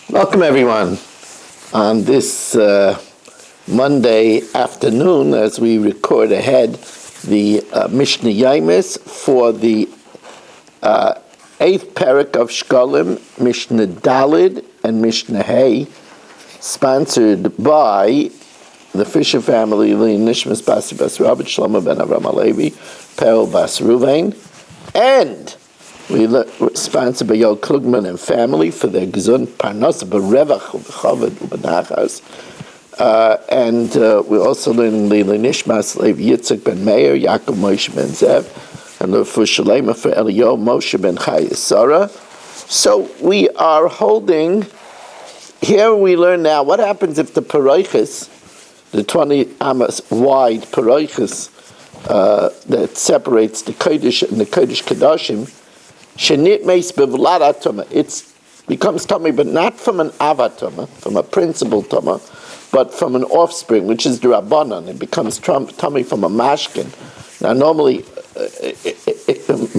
Welcome, everyone, on this Monday afternoon as we record ahead the Mishna Yomis for the 8th parak of Shekalim, Mishna Dalid and Mishna Hay, sponsored by the Fisher family, Nishmas Basi Bas Rabbi Shlomo ben Avram Alevi, Perel Bas Ruvain, and we sponsored by Yol Klugman and family for their Gezund Parnas Berevach Ubechaved Ubenachas. And we're also learning Lila Nishmas Lev Yitzchak ben Meir, Yaakov Moshe ben Zev, and for Shalema for Eliyahu Moshe ben Chaya Sarah. So we are holding, here we learn now what happens if the Paroiches, the 20 amas wide Paroiches that separates the Kodesh and the Kodesh Kedoshim, Shenit meis bevlada tuma. It becomes tummy, but not from an avatuma, from a principal tuma, but from an offspring, which is the Rabbanan. It becomes tummy from a mashkin. Now, normally,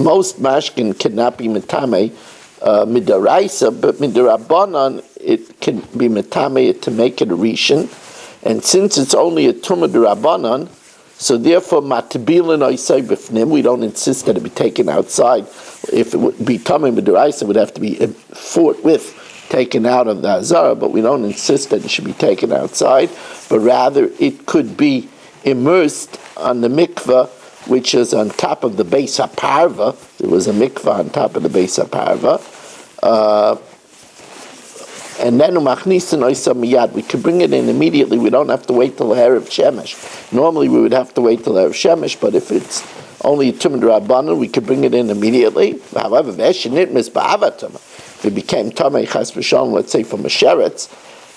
most mashkin cannot be mitame midaraisa, but midarabanan it can be mitame to make it a rishon. And since it's only a tumah derabanan, so therefore, matbilin oisay b'fnim, we don't insist that it be taken outside. If it would be tamim b'deraisa, it would have to be forthwith taken out of the azara, but we don't insist that it should be taken outside, but rather it could be immersed on the mikveh, which is on top of the Beis HaParva. There was a mikveh on top of the Beis HaParva. And then miyad, we could bring it in immediately. We don't have to wait till the Erev Shemesh. Normally we would have to wait till the Erev Shemesh, but if it's only a Tumah D'Rabbanan, we could bring it in immediately. However, if it became Tamei Chas V'Shalom, let's say from a sheretz,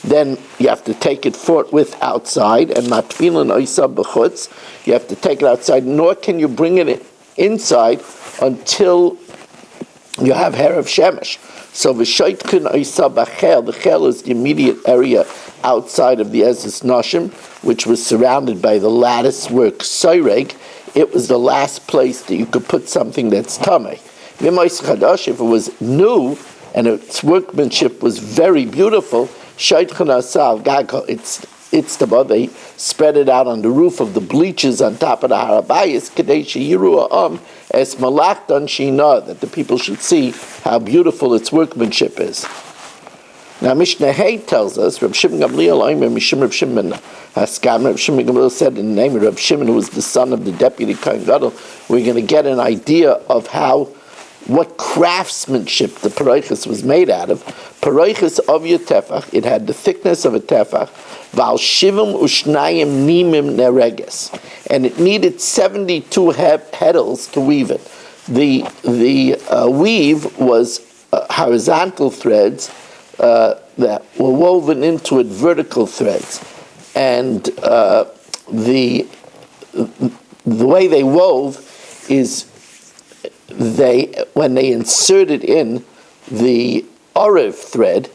then you have to take it forthwith outside, and matfilin oisab b'chutz, you have to take it outside, nor can you bring it inside until you have Erev Shemesh. So v'shoitkin oisab b'chel, the chel is the immediate area outside of the Ezes Noshim, which was surrounded by the lattice work soireg. It was the last place that you could put something that's tamei. V'mois chadash, if it was new and its workmanship was very beautiful, shoitkin oisab gagol, it's the bar. They spread it out on the roof of the bleachers on top of the harabayis, kadei sheyiru es malachtan shina, that the people should see how beautiful its workmanship is. Now Mishnah Hay tells us, Reb Shimon Gamliel Reb Shimon Haskam, Reb Shimon Gamliel said in the name of Reb Shimon, who was the son of the deputy Kohen Gadol, we're going to get an idea of what craftsmanship the paroiches was made out of. Paroiches of your tefach, it had the thickness of a tefach, val shivim ushnayim nimim nereges, and it needed 72 heddles to weave it. The weave was horizontal threads that were woven into it, vertical threads, and the way they wove is when they inserted in the Orev thread,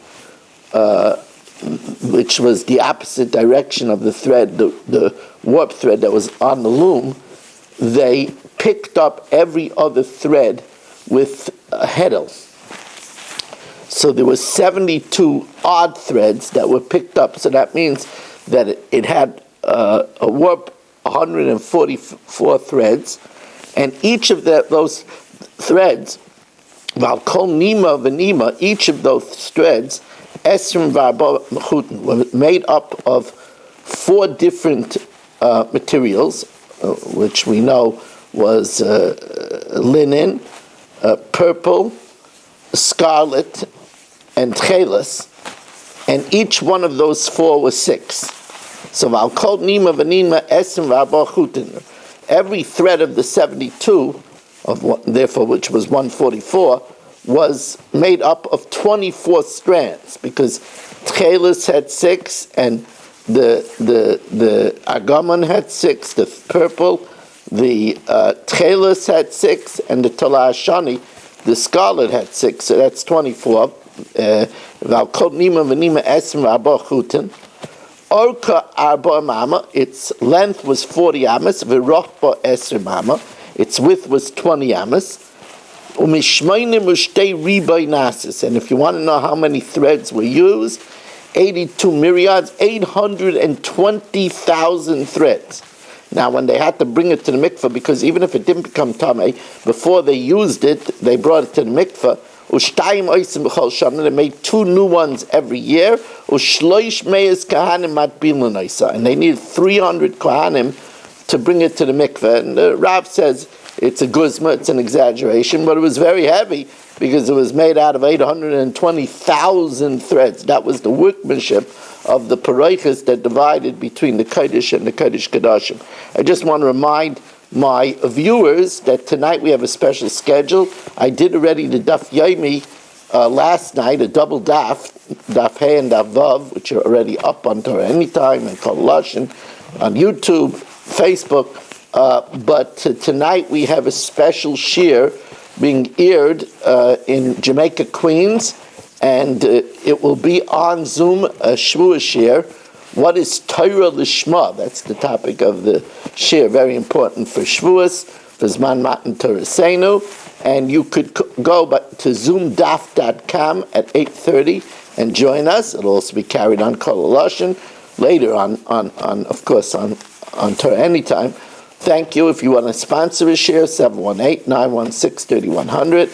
which was the opposite direction of the thread, the warp thread that was on the loom, they picked up every other thread with a heddle. So there were 72 odd threads that were picked up. So that means that it had a warp 144 threads, and each of those threads, Val Kol Nima V'Nima, each of those threads, Esrim V'Arba Mechutin, were made up of 4 different materials, which we know was linen, purple, scarlet, and tchelis, and each one of those 4 was 6. So Val Kol Nima V'Nima Esrim V'Arba Mechutin. Every thread of the 72, therefore which was 144, was made up of 24 strands, because tchelis had 6, and the agamon had 6, the purple, the tchelis had 6, and the talah shani, the scarlet, had 6. So that's 24. Orka arba mama, its length was 40 amas, v'rochba esrim mama, its width was 20 amas. Umishmeinim ushtei ribay nasis. And if you want to know how many threads were used, 82 myriads, 820,000 threads. Now, when they had to bring it to the mikveh, because even if it didn't become tamei, before they used it, they brought it to the mikveh. Ushtayim oisim b'chol shana. They made 2 new ones every year. Ushloish meiz kahanim matbilin oisa. And they needed 300 kohanim to bring it to the mikveh. And the Rav says it's a guzma, it's an exaggeration, but it was very heavy because it was made out of 820,000 threads. That was the workmanship of the paraychas that divided between the Kodesh and the Kodesh Kodashim. I just want to remind my viewers that tonight we have a special schedule. I did already the Daf Yomi last night, a double Daf Hey and Daf Vav, which are already up on Torah Anytime and Kol Lashon, on YouTube, Facebook. But tonight we have a special shir being aired in Jamaica, Queens, and it will be on Zoom, a Shvuah shir. What is Torah Lishma? That's the topic of the shir, very important for Shvuas, for Zman Matan Torah Seinu, and you could go to zoomdaf.com at 8:30 and join us. It'll also be carried on Kol Lashon later on of course, on Torah Anytime. Thank you. If you want to sponsor a share, 718-916-3100,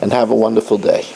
and have a wonderful day.